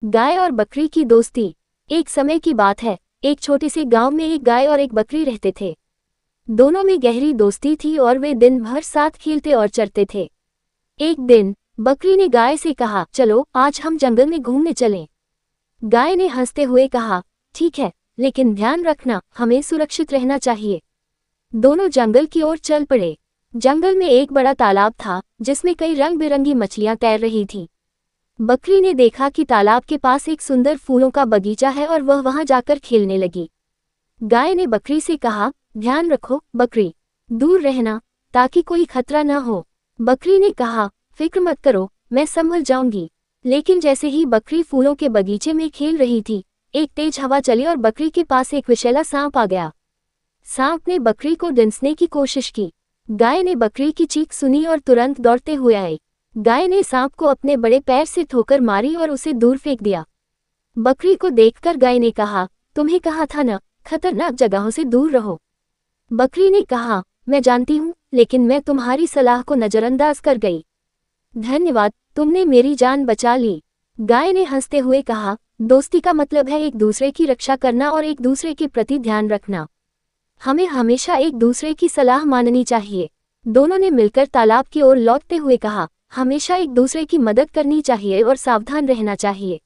गाय और बकरी की दोस्ती। एक समय की बात है, एक छोटे से गांव में एक गाय और एक बकरी रहते थे। दोनों में गहरी दोस्ती थी और वे दिन भर साथ खेलते और चरते थे। एक दिन बकरी ने गाय से कहा, चलो आज हम जंगल में घूमने चलें। गाय ने हंसते हुए कहा, ठीक है, लेकिन ध्यान रखना, हमें सुरक्षित रहना चाहिए। दोनों जंगल की ओर चल पड़े। जंगल में एक बड़ा तालाब था जिसमें कई रंग बिरंगी मछलियां तैर रही थीं। बकरी ने देखा कि तालाब के पास एक सुंदर फूलों का बगीचा है और वह वहां जाकर खेलने लगी। गाय ने बकरी से कहा, ध्यान रखो बकरी, दूर रहना ताकि कोई खतरा न हो। बकरी ने कहा, फिक्र मत करो, मैं संभल जाऊंगी। लेकिन जैसे ही बकरी फूलों के बगीचे में खेल रही थी, एक तेज हवा चली और बकरी के पास एक विषैला सांप आ गया। सांप ने बकरी को डंसने की कोशिश की। गाय ने बकरी की चीख सुनी और तुरंत दौड़ते हुए आई। गाय ने सांप को अपने बड़े पैर से ठोकर मारी और उसे दूर फेंक दिया। बकरी को देखकर गाय ने कहा, तुम्हें कहा था न, खतरनाक जगहों से दूर रहो। बकरी ने कहा, मैं जानती हूँ, लेकिन मैं तुम्हारी सलाह को नजरअंदाज कर गई। धन्यवाद, तुमने मेरी जान बचा ली। गाय ने हंसते हुए कहा, दोस्ती का मतलब है एक दूसरे की रक्षा करना और एक दूसरे के प्रति ध्यान रखना। हमें हमेशा एक दूसरे की सलाह माननी चाहिए। दोनों ने मिलकर तालाब की ओर लौटते हुए कहा, हमेशा एक दूसरे की मदद करनी चाहिए और सावधान रहना चाहिए।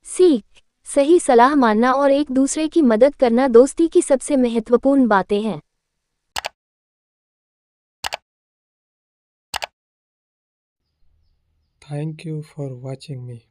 सीख, सही सलाह मानना और एक दूसरे की मदद करना दोस्ती की सबसे महत्वपूर्ण बातें हैं। Thank you for watching me.